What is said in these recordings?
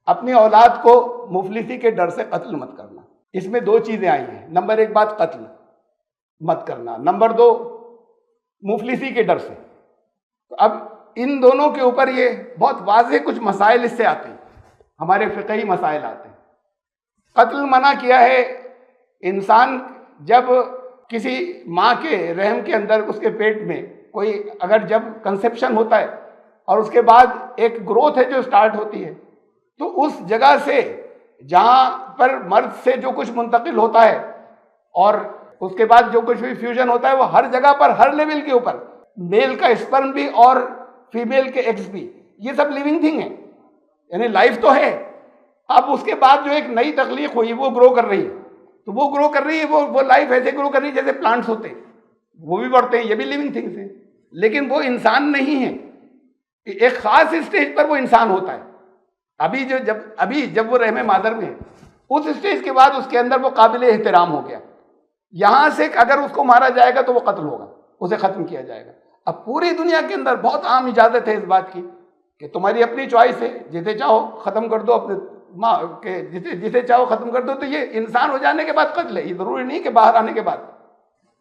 अपनी औलाद को मुफलिसी के डर से कत्ल मत करना। इसमें दो चीजें आई हैं। नंबर एक बात कत्ल मत करना, नंबर दो मुफलिसी के डर से। तो अब इन दोनों के ऊपर ये बहुत वाज़ेह कुछ मसाइल इससे आते हैं, हमारे फ़िक़ही मसाइल आते हैं। कत्ल मना किया है। इंसान जब किसी माँ के रहम के अंदर, उसके पेट में कोई अगर जब कंसेप्शन होता है और उसके बाद एक ग्रोथ है जो स्टार्ट होती है, तो उस जगह से जहाँ पर मर्द से जो कुछ मुंतकिल होता है और उसके बाद जो कुछ भी फ्यूजन होता है, वो हर जगह पर, हर लेवल के ऊपर, मेल का स्पर्म भी और फीमेल के एग्स भी, ये सब लिविंग थिंग है, यानी लाइफ तो है। अब उसके बाद जो एक नई तख्लीक हुई वो ग्रो कर रही है, तो वो ग्रो कर रही है, वो लाइफ ऐसे ग्रो कर रही है जैसे प्लांट्स होते हैं, वो भी बढ़ते हैं, ये भी लिविंग थिंग्स हैं, लेकिन वो इंसान नहीं है। एक खास स्टेज पर वो इंसान होता है। अभी जब वो रहमे मादर में है, उस स्टेज के बाद उसके अंदर वो काबिल एहतराम हो गया। यहाँ से अगर उसको मारा जाएगा तो वो कत्ल होगा, उसे ख़त्म किया जाएगा। अब पूरी दुनिया के अंदर बहुत आम इजाज़त है इस बात की कि तुम्हारी अपनी चॉइस है, जिसे चाहो ख़त्म कर दो, अपने माँ के जिसे चाहो ख़त्म कर दो। तो ये इंसान हो जाने के बाद कत्ल है, ये ज़रूरी नहीं कि बाहर आने के बाद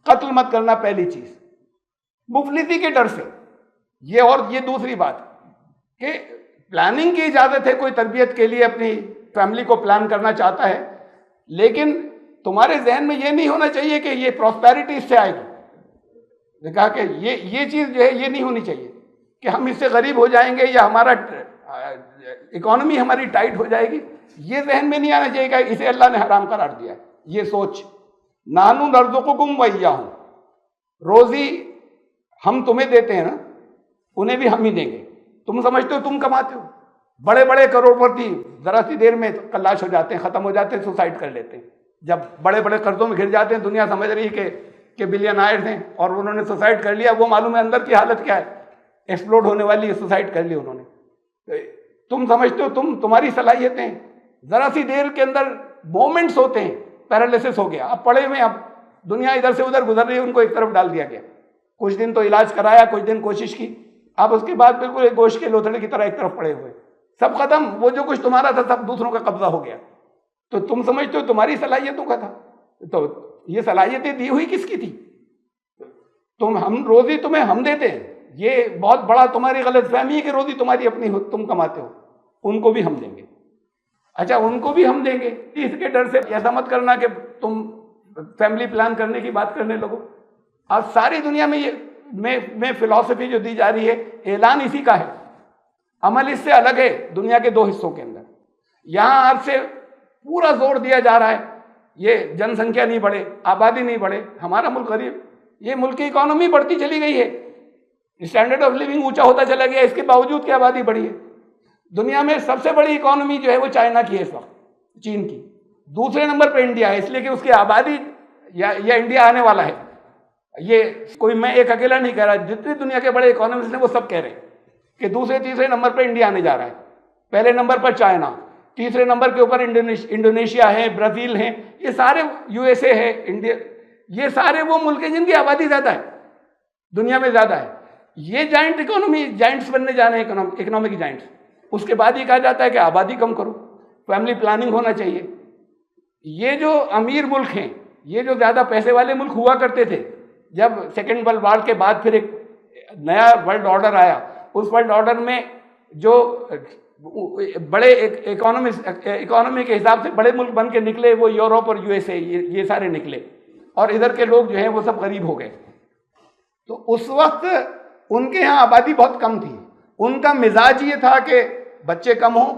कत्ल मत करना, पहली चीज़। मुफलिसी के डर से ये, और ये दूसरी बात कि प्लानिंग की इजाज़त है, कोई तरबियत के लिए अपनी फैमिली को प्लान करना चाहता है, लेकिन तुम्हारे जहन में ये नहीं होना चाहिए कि ये प्रॉस्पेरिटी इससे आएगी। कहा कि ये चीज़ जो है ये नहीं होनी चाहिए कि हम इससे गरीब हो जाएंगे या हमारा इकोनॉमी हमारी टाइट हो जाएगी, ये जहन में नहीं आना चाहिए कि इसे अल्लाह ने हराम करार दिया है। ये सोच, नानू नर्ज़ुकुकुम व इय्याहुम, रोज़ी हम तुम्हें देते हैं ना, उन्हें भी हम ही देंगे। तुम समझते हो तुम कमाते हो, बड़े बड़े करोड़पति ज़रा सी देर में कल्लाश हो जाते हैं, ख़त्म हो जाते हैं, सुसाइड कर लेते हैं। जब बड़े बड़े कर्जों में घिर जाते हैं, दुनिया समझ रही है कि बिलियनायर हैं और उन्होंने सुसाइड कर लिया, वो मालूम है अंदर की हालत क्या है, एक्सप्लोड होने वाली है, सुसाइड कर लिया उन्होंने। तुम समझते हो तुम्हारी सलाहियतें, ज़रा सी देर के अंदर मोमेंट्स होते हैं, पैरालिसिस हो गया, अब पड़े हुए, अब दुनिया इधर से उधर गुजर रही है, उनको एक तरफ डाल दिया गया। कुछ दिन तो इलाज कराया, कुछ दिन कोशिश की, अब उसके बाद बिल्कुल एक गोश्त के लोथड़े की तरह एक तरफ पड़े हुए, सब खत्म। वो जो कुछ तुम्हारा था सब दूसरों का कब्जा हो गया। तो तुम समझते हो तुम्हारी सलाहियतों का था, तो ये सलाहियतें दी हुई किसकी थी? हम रोजी तुम्हें हम देते हैं, ये बहुत बड़ा तुम्हारी गलतफहमी है कि रोजी तुम्हारी अपनी हो, तुम कमाते हो, उनको भी हम देंगे। अच्छा, उनको भी हम देंगे, इसके डर से ऐसा मत करना कि तुम फैमिली प्लान करने की बात करने लगो। अब सारी दुनिया में ये में फिलॉसफी जो दी जा रही है, ऐलान इसी का है, अमल इससे अलग है। दुनिया के दो हिस्सों के अंदर यहाँ आपसे पूरा जोर दिया जा रहा है, ये जनसंख्या नहीं बढ़े, आबादी नहीं बढ़े, हमारा मुल्क गरीब, ये मुल्क की इकोनॉमी बढ़ती चली गई है, स्टैंडर्ड ऑफ लिविंग ऊंचा होता चला गया, इसके बावजूद की आबादी बढ़ी है। दुनिया में सबसे बड़ी इकोनॉमी जो है वो चाइना की है इस वक्त, चीन की। दूसरे नंबर पर इंडिया है, इसलिए कि उसकी आबादी या इंडिया आने वाला है। ये कोई मैं एक अकेला नहीं कह रहा, जितनी दुनिया के बड़े इकोनॉमिस्ट हैं वो सब कह रहे हैं कि दूसरे तीसरे नंबर पर इंडिया आने जा रहा है। पहले नंबर पर चाइना, तीसरे नंबर के ऊपर इंडोनेशिया है, ब्राज़ील है, ये सारे, यूएसए है, इंडिया, ये सारे वो मुल्क हैं जिनकी आबादी ज़्यादा है, दुनिया में ज़्यादा है। ये जाइंट इकोनॉमी, जाइंट्स बनने जा रहे हैं, इकोनॉमिक जाइंट्स। उसके बाद ही कहा जाता है कि आबादी कम करो, फैमिली प्लानिंग होना चाहिए। ये जो अमीर मुल्क हैं, ये जो ज़्यादा पैसे वाले मुल्क हुआ करते थे, जब सेकेंड वर्ल्ड वॉर के बाद फिर एक नया वर्ल्ड ऑर्डर आया, उस वर्ल्ड ऑर्डर में जो बड़े इकोनॉमी के हिसाब से बड़े मुल्क बन के निकले, वो यूरोप और यूएसए, ये सारे निकले, और इधर के लोग जो हैं वो सब गरीब हो गए। तो उस वक्त उनके यहाँ आबादी बहुत कम थी, उनका मिजाज ये था कि बच्चे कम हो,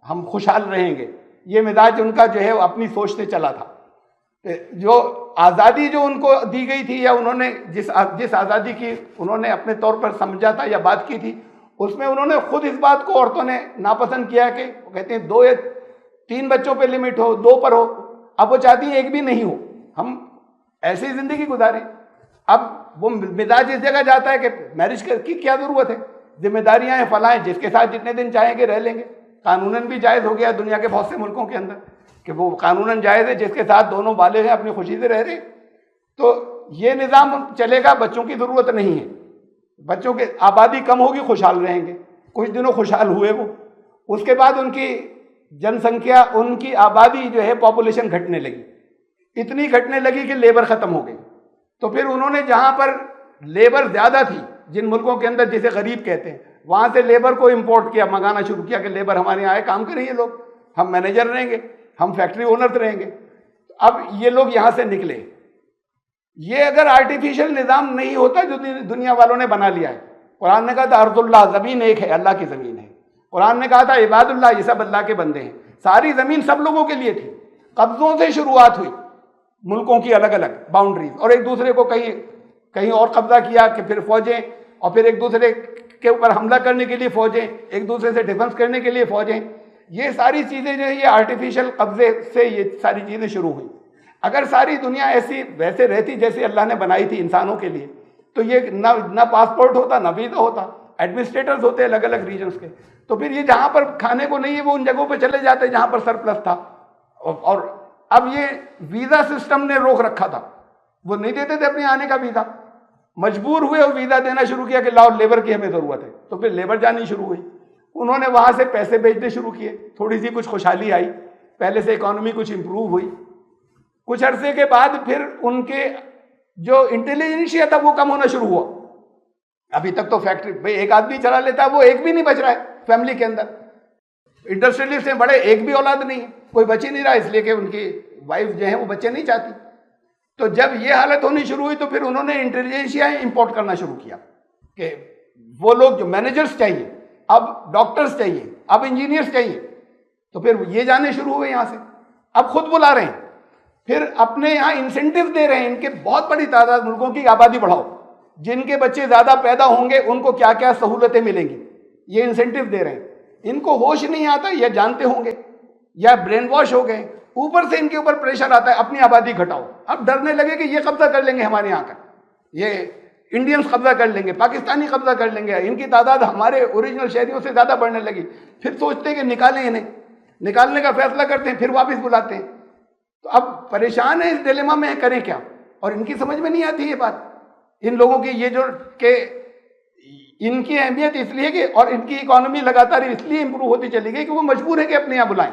हम खुशहाल रहेंगे। ये मिजाज उनका जो है वो अपनी सोच से चला था। जो आज़ादी जो उनको दी गई थी, या उन्होंने जिस आज़ादी की उन्होंने अपने तौर पर समझा था या बात की थी, उसमें उन्होंने खुद इस बात को औरतों ने नापसंद किया कि वो कहते हैं 2 या 3 बच्चों पे लिमिट हो, 2 पर हो। अब वो चाहती हैं 1 भी नहीं हो, हम ऐसी ज़िंदगी गुजारें। अब वो मिजाज इस जगह जाता है कि मैरिज की क्या ज़रूरत है, जिम्मेदारियाँ हैं, फलाएँ, जिसके साथ जितने दिन चाहेंगे रह लेंगे। कानूनन भी जायज़ हो गया दुनिया के बहुत से मुल्कों के अंदर कि वो कानूनन जायज़ है, जिसके साथ दोनों बाले हैं, अपनी खुशी से रह रहे। तो ये निज़ाम चलेगा, बच्चों की ज़रूरत नहीं है, बच्चों की आबादी कम होगी, खुशहाल रहेंगे। कुछ दिनों खुशहाल हुए वो, उसके बाद उनकी जनसंख्या, उनकी आबादी जो है, पॉपुलेशन घटने लगी, इतनी घटने लगी कि लेबर खत्म हो गई। तो फिर उन्होंने जहां पर लेबर ज्यादा थी, जिन मुल्कों के अंदर जिसे गरीब कहते हैं, वहां से लेबर को इंपोर्ट किया, मंगाना शुरू किया कि लेबर हमारे यहाँ आए, काम करें ये लोग, हम मैनेजर रहेंगे, हम फैक्ट्री ओनर्स रहेंगे। अब ये लोग यहां से निकले। ये अगर आर्टिफिशियल निज़ाम नहीं होता जो दुनिया वालों ने बना लिया है, कुरान ने कहा था अर्जुल्लाह, जमीन एक है, अल्लाह की जमीन है। कुरान ने कहा था इबादुल्लाह, ये सब अल्लाह के बंदे हैं। सारी जमीन सब लोगों के लिए थी। कब्जों से शुरुआत हुई, मुल्कों की अलग अलग बाउंड्रीज, और एक दूसरे को कहीं कहीं और कब्जा किया कि फिर फौजें, और फिर एक दूसरे के ऊपर हमला करने के लिए फौजें, एक दूसरे से डिफेंस करने के लिए फौजें। ये सारी चीज़ें जो है, ये आर्टिफिशियल कब्जे से ये सारी चीज़ें शुरू हुई। अगर सारी दुनिया ऐसी वैसे रहती जैसे अल्लाह ने बनाई थी इंसानों के लिए, तो ये ना पासपोर्ट होता, ना वीज़ा होता, एडमिनिस्ट्रेटर्स होते अलग अलग रीजन्स के। तो फिर ये जहाँ पर खाने को नहीं है वो उन जगहों पर चले जाते जहाँ पर सरप्लस था। और अब ये वीज़ा सिस्टम ने रोक रखा था, वो नहीं देते थे अपने आने का वीज़ा, मजबूर हुए और वीज़ा देना शुरू किया कि लाओ लेबर की हमें ज़रूरत है। तो फिर लेबर जानी शुरू हुई, उन्होंने वहाँ से पैसे भेजने शुरू किए, थोड़ी सी कुछ खुशहाली आई, पहले से इकॉनमी कुछ इम्प्रूव हुई। कुछ अरसे के बाद फिर उनके जो इंटेलिजेंशिया था वो कम होना शुरू हुआ। अभी तक तो फैक्ट्री भाई एक आदमी चला लेता है, वो एक भी नहीं बच रहा है फैमिली के अंदर। इंडस्ट्रियलिस्ट हैं बड़े, एक भी औलाद नहीं है, कोई बच ही नहीं रहा, इसलिए कि उनकी वाइफ जो है वो बच्चे नहीं चाहती। तो जब ये हालत होनी शुरू हुई तो फिर उन्होंने इंटेलिजेंशिया इंपोर्ट करना शुरू किया कि वो लोग जो मैनेजर्स चाहिए, अब डॉक्टर्स चाहिए, अब इंजीनियर्स चाहिए। तो फिर ये जाने शुरू हुए यहाँ से, अब खुद बुला रहे हैं, फिर अपने यहाँ इंसेंटिव दे रहे हैं, इनके बहुत बड़ी तादाद मुल्कों की आबादी बढ़ाओ, जिनके बच्चे ज़्यादा पैदा होंगे उनको क्या क्या सहूलतें मिलेंगी, ये इंसेंटिव दे रहे हैं। इनको होश नहीं आता, या जानते होंगे या ब्रेन वॉश हो गए, ऊपर से इनके ऊपर प्रेशर आता है अपनी आबादी घटाओ। अब डरने लगे कि ये कब्जा कर लेंगे हमारे यहाँ का, ये इंडियंस कब्जा कर लेंगे, पाकिस्तानी कब्जा कर लेंगे, इनकी तादाद हमारे ओरिजिनल शहरियों से ज़्यादा बढ़ने लगी। फिर सोचते हैं कि निकालें इन्हें, निकालने का फैसला करते हैं, फिर वापस बुलाते हैं। तो अब परेशान है, इस डिलेमा में करें क्या, और इनकी समझ में नहीं आती ये बात। इन लोगों की ये जो कि इनकी अहमियत इसलिए कि, और इनकी इकोनॉमी लगातार इसलिए इंप्रूव होती चली गई कि वो मजबूर है कि अपने यहाँ बुलाएं।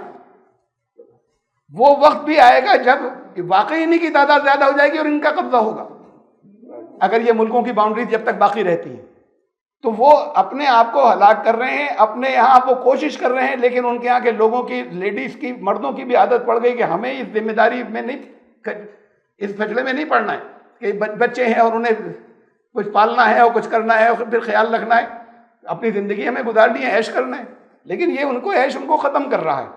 वो वक्त भी आएगा जब वाकई इन्हीं की तादाद ज्यादा हो जाएगी और इनका कब्जा होगा। अगर ये मुल्कों की बाउंड्रीज जब तक बाकी रहती है तो वो अपने आप को हलाक कर रहे हैं, अपने यहाँ वो कोशिश कर रहे हैं, लेकिन उनके यहाँ के लोगों की, लेडीज की, मर्दों की भी आदत पड़ गई कि हमें इस जिम्मेदारी में नहीं, इस फैसले में नहीं पड़ना है कि बच्चे हैं और उन्हें कुछ पालना है और कुछ करना है और फिर ख्याल रखना है, अपनी ज़िंदगी हमें गुजारनी है, ऐश करना है। लेकिन ये उनको ऐश उनको ख़त्म कर रहा है।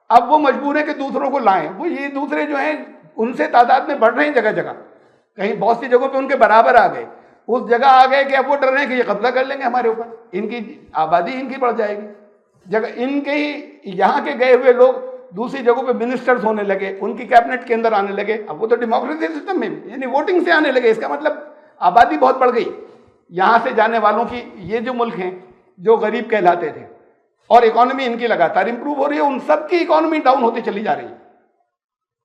अब वो मजबूर है कि दूसरों को लाएं। वो ये दूसरे जो हैं उनसे तादाद में बढ़ रहे हैं जगह जगह, कहीं बहुत सी जगहों पे उनके बराबर आ गए, उस जगह आ गए कि अब वो डर रहे हैं कि ये कब्जा कर लेंगे हमारे ऊपर, इनकी आबादी इनकी बढ़ जाएगी। जगह इनके ही यहाँ के गए हुए लोग दूसरी जगहों पे मिनिस्टर्स होने लगे, उनकी कैबिनेट के अंदर आने लगे। अब वो तो डेमोक्रेसी सिस्टम में यानी वोटिंग से आने लगे, इसका मतलब आबादी बहुत बढ़ गई यहाँ से जाने वालों की। ये जो मुल्क हैं जो गरीब कहलाते थे और इकोनॉमी इनकी लगातार इंप्रूव हो रही है, उन सब की इकोनॉमी डाउन होती चली जा रही है।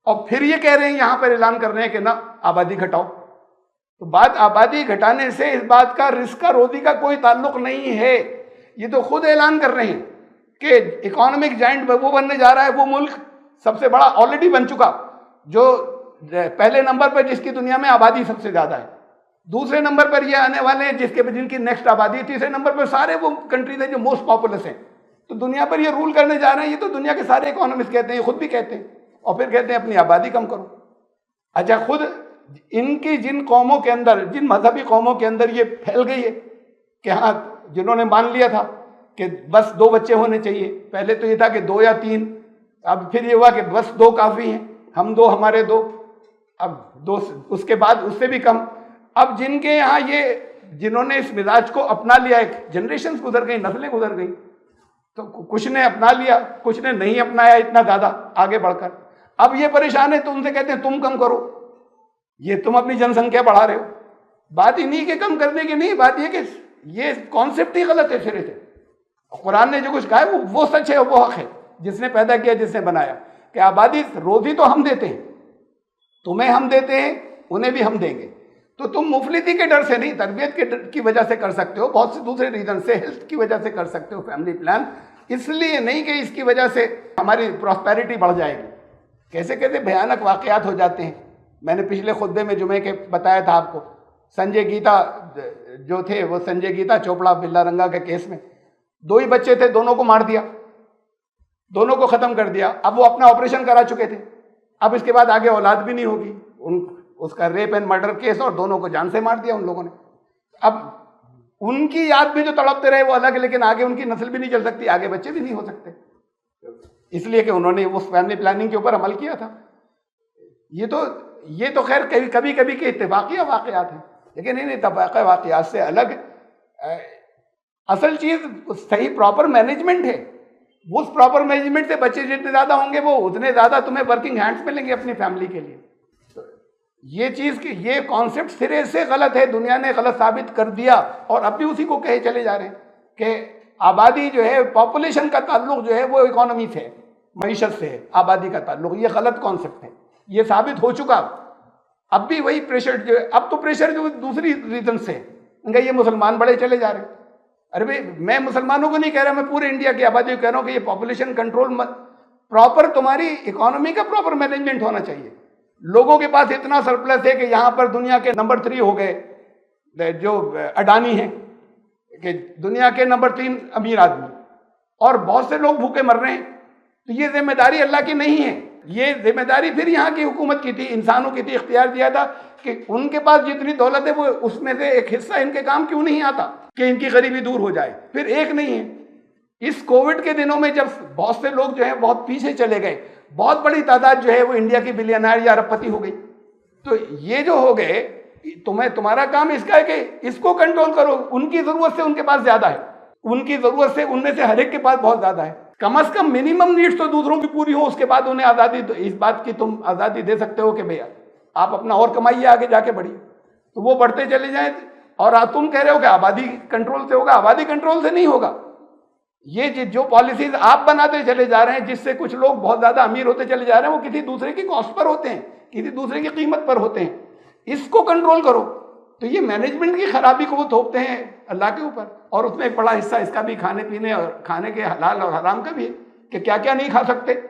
और फिर ये कह रहे हैं, यहाँ पर ऐलान कर रहे हैं कि ना आबादी घटाओ। तो बात आबादी घटाने से इस बात का रिस्क का रोजी का कोई ताल्लुक नहीं है। ये तो खुद ऐलान कर रहे हैं कि इकोनॉमिक जाइंट वो बनने जा रहा है, वो मुल्क सबसे बड़ा ऑलरेडी बन चुका, जो पहले नंबर पर जिसकी दुनिया में आबादी सबसे ज्यादा है, दूसरे नंबर पर ये आने वाले हैं जिनकी नेक्स्ट आबादी, तीसरे नंबर पर सारे वो कंट्रीज हैं जो मोस्ट पॉपुलस हैं। तो दुनिया पर ये रूल करने जा रहे हैं। ये तो दुनिया के सारे इकोनॉमिस्ट कहते हैं, ये खुद भी कहते हैं, और फिर कहते हैं अपनी आबादी कम करो। अच्छा, खुद इनकी जिन कौमों के अंदर, जिन मजहबी कौमों के अंदर ये फैल गई है कि हाँ, जिन्होंने मान लिया था कि बस 2 बच्चे होने चाहिए, पहले तो ये था कि 2 या 3, अब फिर ये हुआ कि बस 2 काफ़ी हैं, हम 2 हमारे 2, अब 2 उसके बाद उससे भी कम। अब जिनके यहाँ ये जिन्होंने इस मिजाज को अपना लिया, एक जनरेशन गुजर गई, नस्लें गुजर गई, तो कुछ ने अपना लिया, कुछ ने नहीं अपनाया इतना ज़्यादा आगे बढ़कर। अब ये परेशान है तो उनसे कहते हैं तुम कम करो, ये तुम अपनी जनसंख्या बढ़ा रहे हो। बात इन्हीं के कम करने की नहीं, बात ये कि ये कॉन्सेप्ट ही गलत है सिरे से। कुरान ने जो कुछ कहा है वो सच है, वो हक है, जिसने पैदा किया, जिसने बनाया, कि आबादी रोजी तो हम देते हैं, तुम्हें हम देते हैं, उन्हें भी हम देंगे। तो तुम मुफलिसी के डर से नहीं, तरबियत के डर की वजह से कर सकते हो, बहुत से दूसरे रीजन से, हेल्थ की वजह से कर सकते हो, फैमिली प्लान, इसलिए नहीं कि इसकी वजह से हमारी प्रॉस्पेरिटी बढ़ जाएगी। कैसे कैसे भयानक वाकयात हो जाते हैं। मैंने पिछले खुतबे में जुमे के बताया था आपको, संजय गीता जो थे, वो संजय गीता चोपड़ा बिल्ला रंगा के केस में 2 ही बच्चे थे, दोनों को मार दिया, दोनों को खत्म कर दिया। अब वो अपना ऑपरेशन करा चुके थे, अब इसके बाद आगे औलाद भी नहीं होगी। उसका रेप एंड मर्डर केस, और दोनों को जान से मार दिया उन लोगों ने। अब उनकी याद में जो तड़पते रहे वो अलग है, लेकिन आगे उनकी नस्ल भी नहीं चल सकती, आगे बच्चे भी नहीं हो सकते, इसलिए कि उन्होंने उस फैमिली प्लानिंग के ऊपर अमल किया था। ये तो खैर कभी कभी के इत्तेफाकिया वाकयात हैं, लेकिन इन इत्तेफाकिया वाकयात से अलग असल चीज सही प्रॉपर मैनेजमेंट है। उस प्रॉपर मैनेजमेंट से बच्चे जितने ज्यादा होंगे वो उतने ज्यादा तुम्हें वर्किंग हैंड्स मिलेंगे अपनी फैमिली के लिए। तो ये चीज की ये कॉन्सेप्ट सिरे से गलत है, दुनिया ने गलत साबित कर दिया, और अब भी उसी को कहे चले जा रहे हैं कि आबादी जो है, पॉपुलेशन का ताल्लुक जो है वो इकोनॉमी से है, मईशत से है आबादी का ताल्लुक। ये गलत कॉन्सेप्ट है, ये साबित हो चुका। अब भी वही प्रेशर जो है, अब तो प्रेशर जो दूसरी रीजन से है, ये मुसलमान बड़े चले जा रहे हैं। अरे भाई, मैं मुसलमानों को नहीं कह रहा, मैं पूरे इंडिया की आबादी को कह रहा हूँ कि ये पॉपुलेशन कंट्रोल प्रॉपर, तुम्हारी इकोनॉमी का प्रॉपर मैनेजमेंट होना चाहिए। लोगों के पास इतना सरप्लस है कि यहाँ पर दुनिया के नंबर 3 हो गए जो अडानी हैं, कि दुनिया के नंबर 3 अमीर आदमी, और बहुत से लोग भूखे मर रहे हैं। तो ये जिम्मेदारी अल्लाह की नहीं है, ये जिम्मेदारी फिर यहाँ की हुकूमत की थी, इंसानों की थी। इख्तियार दिया था कि उनके पास जितनी दौलत है वो उसमें से एक हिस्सा इनके काम क्यों नहीं आता कि इनकी गरीबी दूर हो जाए। फिर एक नहीं है। इस कोविड के दिनों में जब बहुत से लोग जो है बहुत पीछे चले गए, बहुत बड़ी तादाद जो है वो इंडिया की बिलियनर या अरबपति हो गई। तो ये जो हो गए, तुम्हारा काम इसका है कि इसको कंट्रोल करो। उनकी जरूरत से उनके पास ज्यादा है, उनकी जरूरत से उनमें से हर एक के पास बहुत ज्यादा है। कम से कम मिनिमम नीड्स तो दूसरों की पूरी हो, उसके बाद उन्हें आजादी, इस बात की तुम आजादी दे सकते हो कि भैया आप अपना और कमाइए, आगे जाके बढ़िए। तो वो बढ़ते चले जाए। और तुम कह रहे हो कि आबादी कंट्रोल से होगा, आबादी कंट्रोल से नहीं होगा। ये जो पॉलिसीज आप बनाते चले जा रहे हैं, जिससे कुछ लोग बहुत ज्यादा अमीर होते चले जा रहे हैं, वो किसी दूसरे की कॉस्ट पर होते हैं, किसी दूसरे की कीमत पर होते हैं। इसको कंट्रोल करो। तो ये मैनेजमेंट की खराबी को वो थोपते हैं अल्लाह के ऊपर, और उसमें एक बड़ा हिस्सा इसका भी खाने पीने और खाने के हलाल और हराम का भी है कि क्या क्या नहीं खा सकते,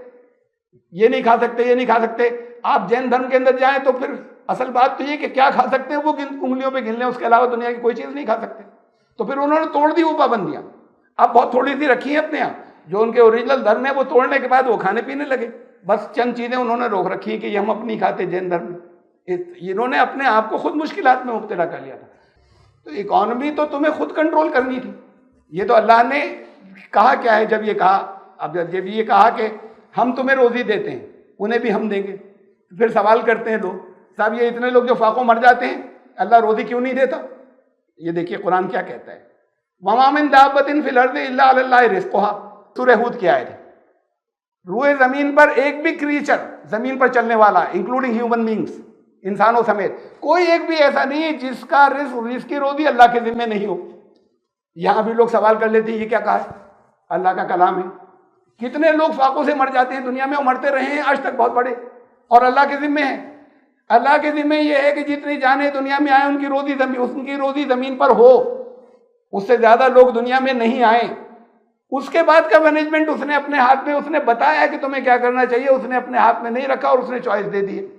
ये नहीं खा सकते, ये नहीं खा सकते। आप जैन धर्म के अंदर जाएं तो फिर असल बात तो ये कि क्या खा सकते हैं वो उंगलियों पे गिन लें, उसके अलावा दुनिया की कोई चीज नहीं खा सकते। तो फिर उन्होंने तोड़ दी वो पाबंदियां, अब बहुत थोड़ी सी रखी है अपने यहाँ। जो उनके ओरिजिनल धर्म है वो तोड़ने के बाद वो खाने पीने लगे। बस चंद चीजें उन्होंने रोक रखी है कि ये हम अपनी खाते जैन धर्म। इन्होंने अपने आप को खुद मुश्किलात में मुब्तला कर लिया था। तो इकॉनमी तो तुम्हें खुद कंट्रोल करनी थी। ये तो अल्लाह ने कहा क्या है जब ये कहा, अब जब ये कहा कि हम तुम्हें रोजी देते हैं, उन्हें भी हम देंगे। फिर सवाल करते हैं लोग, साहब ये इतने लोग जो फाकों मर जाते हैं, अल्लाह रोजी क्यों नहीं देता? ये देखिए कुरान क्या कहता है, वमा मिन दाब्बतिन फिल अर्दि इल्ला अल्लाह रिज़्क़ुहा, सूरह हूद की आयत है। रूए जमीन पर एक भी क्रीचर, जमीन पर चलने वाला, इंक्लूडिंग ह्यूमन बींग्स, इंसानों समेत, कोई एक भी ऐसा नहीं है जिसका रिज़्क़ की रोजी अल्लाह के जिम्मे नहीं हो। यहां भी लोग सवाल कर लेते हैं ये क्या कहा है, अल्लाह का कलाम है। कितने लोग फाकों से मर जाते हैं दुनिया में, वो मरते रहे हैं आज तक बहुत बड़े, और अल्लाह के जिम्मे है। अल्लाह के जिम्मे ये है कि जितनी जाने दुनिया में आए उनकी रोजी जमीन पर हो, उससे ज्यादा लोग दुनिया में नहीं आए। उसके बाद का मैनेजमेंट उसने अपने हाथ में, उसने बताया कि तुम्हें क्या करना चाहिए, उसने अपने हाथ में नहीं रखा और उसने चॉइस दे दी है।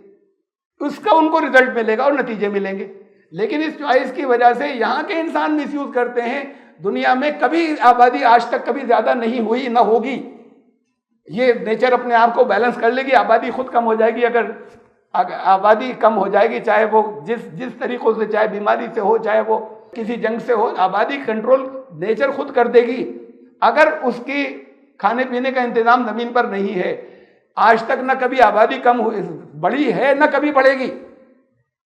उसका उनको रिजल्ट मिलेगा और नतीजे मिलेंगे। लेकिन इस चॉइस की वजह से यहाँ के इंसान मिसयूज करते हैं। दुनिया में कभी आबादी आज तक कभी ज्यादा नहीं हुई, ना होगी। ये नेचर अपने आप को बैलेंस कर लेगी। आबादी खुद कम हो जाएगी, अगर आबादी कम हो जाएगी, चाहे वो जिस तरीकों से, चाहे बीमारी से हो, चाहे वो किसी जंग से हो, आबादी कंट्रोल नेचर खुद कर देगी। अगर उसकी खाने पीने का इंतजाम जमीन पर नहीं है, आज तक न कभी आबादी कम बढ़ी है, न कभी बढ़ेगी।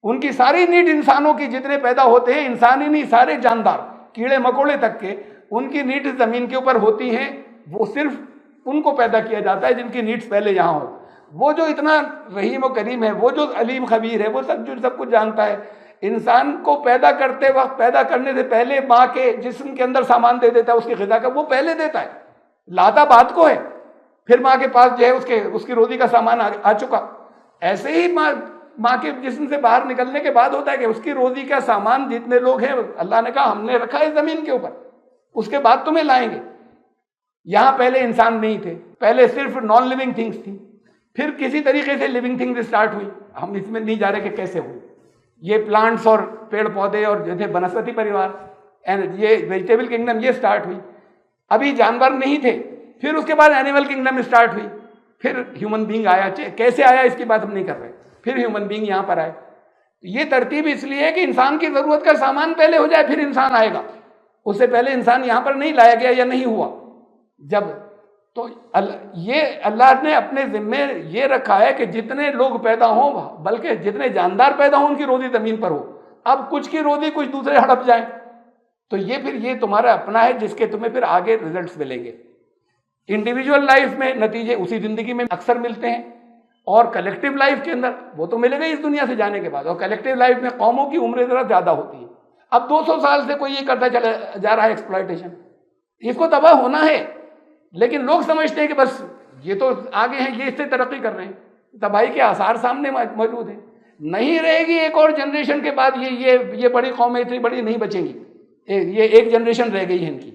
उनकी सारी नीड इंसानों की जितने पैदा होते हैं, इंसान ही नहीं, सारे जानदार, कीड़े मकोड़े तक के, उनकी नीड्स जमीन के ऊपर होती हैं। वो सिर्फ उनको पैदा किया जाता है जिनकी नीड्स पहले यहाँ हो। वो जो इतना रहीम और करीम है, वो जो अलीम खबीर है, वो सब कुछ जानता है। इंसान को पैदा करते वक्त, पैदा करने से पहले माँ के जिस्म के अंदर सामान दे देता है, उसकी ग़िज़ा का वो पहले देता है, लाता बात को है। फिर माँ के पास जो है उसकी रोजी का सामान आ चुका। ऐसे ही माँ के जिस्म से बाहर निकलने के बाद होता है कि उसकी रोजी का सामान, जितने लोग हैं अल्लाह ने कहा हमने रखा है ज़मीन के ऊपर, उसके बाद तुम्हें लाएंगे। यहाँ पहले इंसान नहीं थे, पहले सिर्फ नॉन लिविंग थिंग्स थी, फिर किसी तरीके से लिविंग थिंग्स स्टार्ट हुई। हम इसमें नहीं जा रहे कि कैसे हुई। ये प्लांट्स और पेड़ पौधे और जैसे वनस्पति परिवार एंड ये वेजिटेबल किंगडम ये स्टार्ट हुई। अभी जानवर नहीं थे, फिर उसके बाद एनिमल किंगडम स्टार्ट हुई, फिर ह्यूमन बीइंग आया। कैसे आया इसकी बात हम नहीं कर रहे, फिर ह्यूमन बीइंग यहाँ पर आए। ये तरतीब इसलिए है कि इंसान की ज़रूरत का सामान पहले हो जाए, फिर इंसान आएगा। उससे पहले इंसान यहाँ पर नहीं लाया गया या नहीं हुआ। जब तो ये अल्लाह ने अपने ज़िम्मे ये रखा है कि जितने लोग पैदा हों, बल्कि जितने जानदार पैदा हों, उनकी रोज़ी ज़मीन पर हो। अब कुछ की रोज़ी कुछ दूसरे हड़प जाए, तो ये फिर ये तुम्हारा अपना है, जिसके तुम्हें फिर आगे रिजल्ट्स मिलेंगे। इंडिविजुअल लाइफ में नतीजे उसी ज़िंदगी में अक्सर मिलते हैं, और कलेक्टिव लाइफ के अंदर वो तो मिलेगा इस दुनिया से जाने के बाद। और कलेक्टिव लाइफ में कौमों की उम्र ज़रा ज़्यादा होती है। अब 200 साल से कोई ये करता चला जा रहा है एक्सप्लॉयटेशन, इसको तबाह होना है, लेकिन लोग समझते हैं कि बस ये तो आगे हैं, ये इससे तरक्की कर रहे हैं। तबाही के आसार सामने मौजूद हैं। नहीं रहेगी एक और जनरेशन के बाद ये बड़ी कौमें इतनी बड़ी नहीं बचेंगी। ये एक जनरेशन रह गई है इनकी।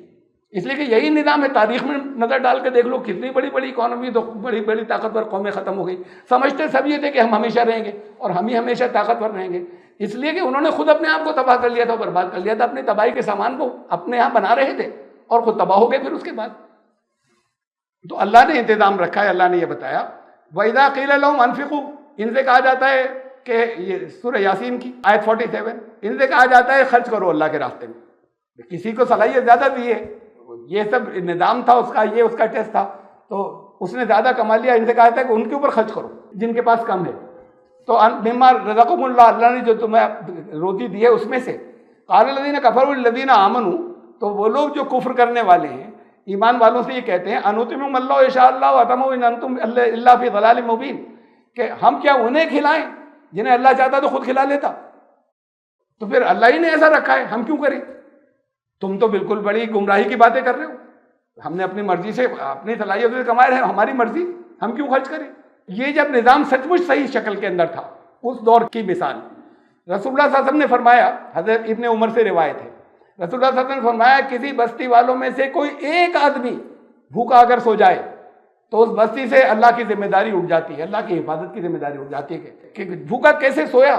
इसलिए कि यही निज़ाम है। तारीख में नज़र डाल के देख लो, कितनी बड़ी बड़ी इकॉनमी, तो बड़ी बड़ी ताकतवर कौमें ख़त्म हो गई। समझते सब ये थे कि हम हमेशा रहेंगे और हम ही हमेशा ताकतवर रहेंगे, इसलिए कि उन्होंने खुद अपने आप को तबाह कर लिया था, बर्बाद कर लिया था। अपनी तबाही के सामान को अपने यहाँ बना रहे थे और खुद तबाह हो गए फिर उसके बाद। तो अल्लाह ने इंतज़ाम रखा है। अल्लाह ने यह बताया, वइज़ा क़ील लहुम अनफ़िक़ू, इनसे कहा जाता है कि ये सूरह यासीन की आयत 47, इनसे कहा जाता है खर्च करो अल्लाह के रास्ते में। किसी को सलाहियत ज़्यादा दी है, ये सब निज़ाम था उसका, ये उसका टेस्ट था, तो उसने ज़्यादा कमा लिया। इनसे कहा था कि उनके ऊपर खर्च करो जिनके पास कम है। तो मिम्मा रज़क़कुमुल्लाह, अल्लाह ने जो तुम्हें रोटी दी है उसमें से। क़ाल लज़ीना कफ़रू लिल्लज़ीना आमनू, तो वो लोग जो कुफ्र करने वाले हैं, ईमान वालों से ये कहते हैं, अनुतिमु मल्लाहु यशाअल्लाहु व अतमु इन अंतुम इल्ला फ़ी ज़लालिम मुबीन, कि हम क्या उन्हें खिलाएं जिन्हें अल्लाह चाहता तो खुद खिला लेता। तो फिर अल्लाह ही ने ऐसा रखा है, हम क्यों करें? तुम तो बिल्कुल बड़ी गुमराही की बातें कर रहे हो। हमने अपनी मर्जी से, अपनी सलाहियत से कमाए रहे, हमारी मर्जी, हम क्यों खर्च करें? ये जब निज़ाम सचमुच सही शक्ल के अंदर था, उस दौर की मिसाल रसूलुल्लाह सल्लल्लाहु अलैहि वसल्लम ने फरमाया, हज़रत इब्ने उमर से रिवायत है, रसूलुल्लाह सल्लल्लाहु अलैहि वसल्लम ने फरमाया, किसी बस्ती वालों में से कोई एक आदमी भूखा अगर सो जाए तो उस बस्ती से अल्लाह की जिम्मेदारी उठ जाती है, अल्लाह की हिफाजत की जिम्मेदारी उठ जाती है कि भूखा कैसे सोया,